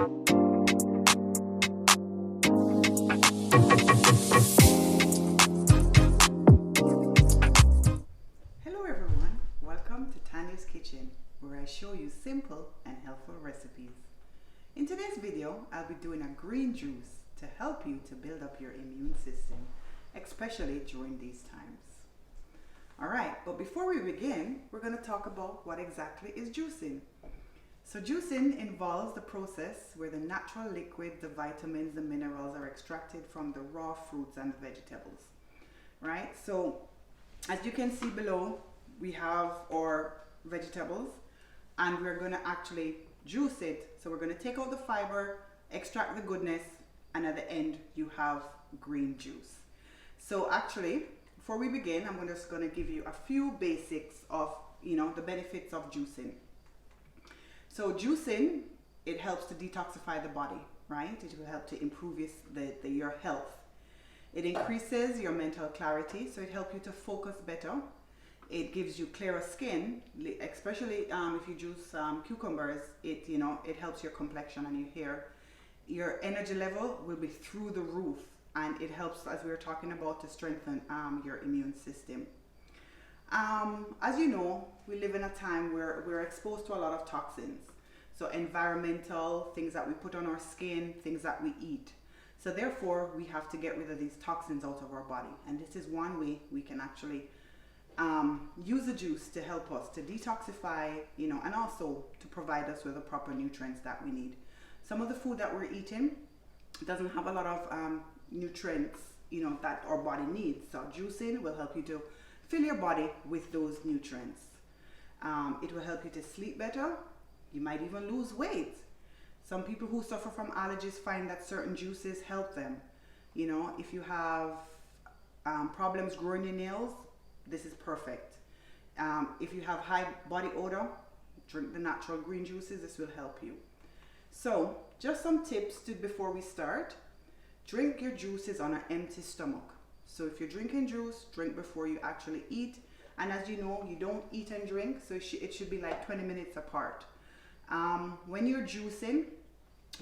Hello everyone, welcome to Tania's Kitchen, where I show you simple and helpful recipes. In today's video, I'll be doing a green juice to help you to build up your immune system, especially during these times. Alright, but before we begin, we're going to talk about what exactly is juicing. So juicing involves the process where the natural liquid, the vitamins, the minerals are extracted from the raw fruits and the vegetables. Right? So as you can see below, we have our vegetables and we're going to actually juice it. So we're going to take out the fiber, extract the goodness, and at the end you have green juice. So actually, before we begin, I'm just going to give you a few basics of, the benefits of juicing. So juicing, it helps to detoxify the body, right? It will help to improve your health. It increases your mental clarity, so it helps you to focus better. It gives you clearer skin, especially if you juice cucumbers. It helps your complexion and your hair. Your energy level will be through the roof, and it helps, as we were talking about, to strengthen your immune system. As you know, we live in a time where we're exposed to a lot of toxins. So environmental, things that we put on our skin, things that we eat. So therefore, we have to get rid of these toxins out of our body. And this is one way we can actually use the juice to help us to detoxify, and also to provide us with the proper nutrients that we need. Some of the food that we're eating doesn't have a lot of nutrients, that our body needs. So juicing will help you to fill your body with those nutrients. It will help you to sleep better. You might even lose weight. Some people who suffer from allergies find that certain juices help them. If you have problems growing your nails, this is perfect. If you have high body odor, drink the natural green juices. This will help you. So just some tips before we start. Drink your juices on an empty stomach. So if you're drinking juice, drink before you actually eat. And as you know, you don't eat and drink, so it should be like 20 minutes apart. When you're juicing,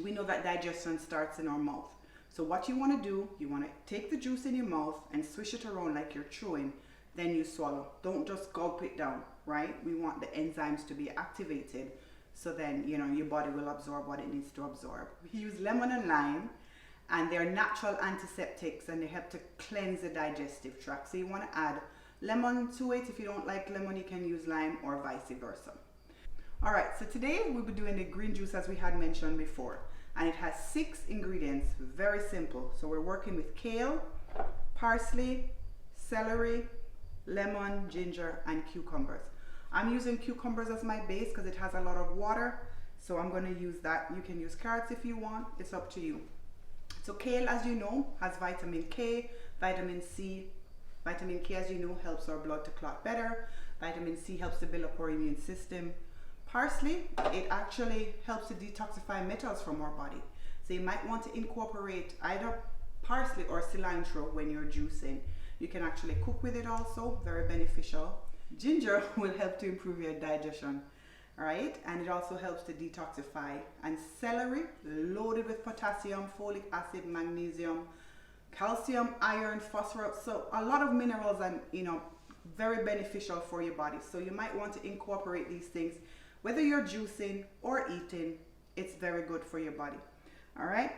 we know that digestion starts in our mouth. So what you want to do, you want to take the juice in your mouth and swish it around like you're chewing, then you swallow. Don't just gulp it down, right? We want the enzymes to be activated, so then, your body will absorb what it needs to absorb. We use lemon and lime, and they're natural antiseptics, and they help to cleanse the digestive tract. So you want to add lemon to it. If you don't like lemon, you can use lime, or vice versa. All right, so today we'll be doing the green juice as we had mentioned before, and it has 6 ingredients, very simple. So we're working with kale, parsley, celery, lemon, ginger, and cucumbers. I'm using cucumbers as my base because it has a lot of water, so I'm going to use that. You can use carrots if you want, it's up to you. So kale, as you know, has vitamin K, vitamin C. Vitamin K, as you know, helps our blood to clot better. Vitamin C helps to build up our immune system. Parsley, it actually helps to detoxify metals from our body. So you might want to incorporate either parsley or cilantro when you're juicing. You can actually cook with it also, very beneficial. Ginger will help to improve your digestion, right? And it also helps to detoxify. And celery, loaded with potassium, folic acid, magnesium, calcium, iron, phosphorus. So a lot of minerals and, very beneficial for your body. So you might want to incorporate these things. Whether you're juicing or eating, it's very good for your body. All right,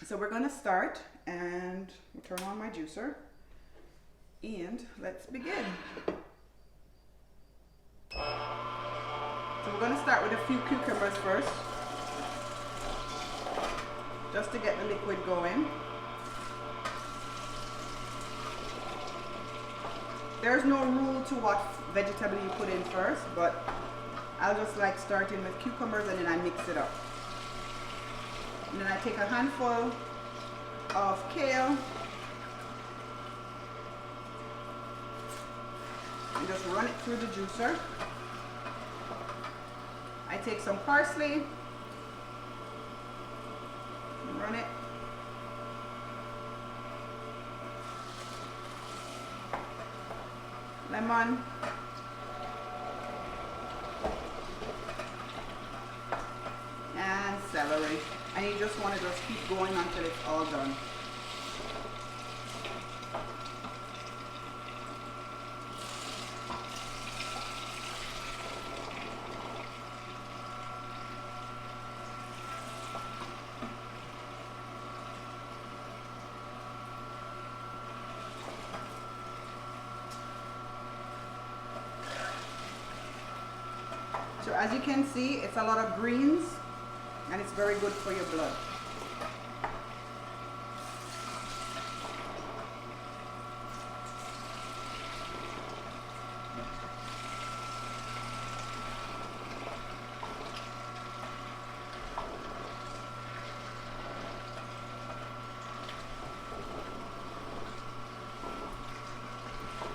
so we're gonna start, and turn on my juicer, and let's begin. So we're gonna start with a few cucumbers first, just to get the liquid going. There's no rule to what vegetable you put in first, but I'll just like starting with cucumbers, and then I mix it up. And then I take a handful of kale and just run it through the juicer. I take some parsley, run it. Lemon. And celery. just want to just keep going until it's all done. So as you can see, it's a lot of greens and it's very good for your blood.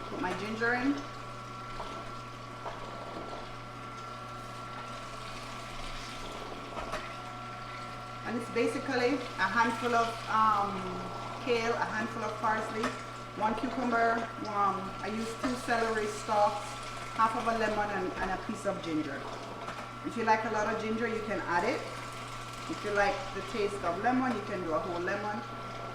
Put my ginger in. And it's basically a handful of kale, a handful of parsley, 1 cucumber, I use 2 celery stalks, half of a lemon and a piece of ginger. If you like a lot of ginger, you can add it. If you like the taste of lemon, you can do a whole lemon.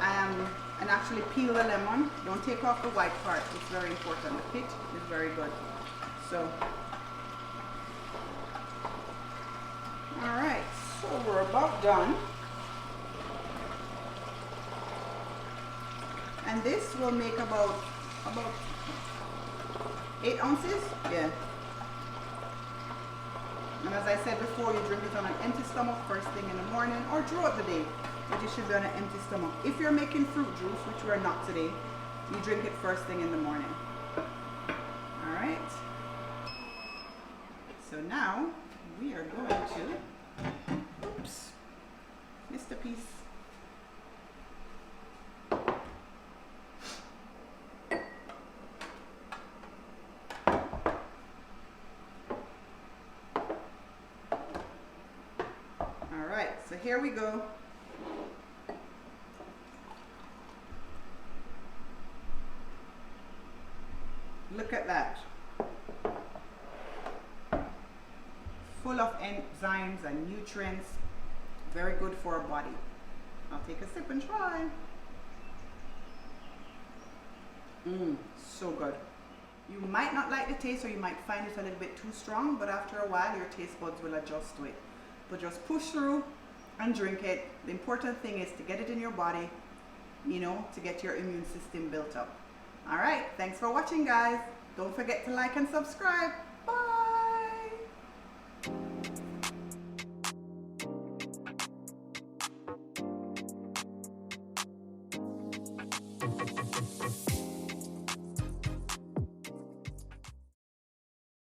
And actually peel the lemon. Don't take off the white part, it's very important. The pit is very good. So, alright. So we're about done. And this will make about 8 ounces. Yeah. And as I said before, you drink it on an empty stomach first thing in the morning or throughout the day. But you should be on an empty stomach. If you're making fruit juice, which we're not today, you drink it first thing in the morning. Alright. So now we are going to, oops, missed a piece. Alright, so here we go. Look at that. Full of enzymes and nutrients. Very good for our body. I'll take a sip and try. So good. You might not like the taste, or you might find it a little bit too strong, but after a while your taste buds will adjust to it. But just push through and drink it. The important thing is to get it in your body, you know, to get your immune system built up. Alright, thanks for watching, guys. Don't forget to like and subscribe.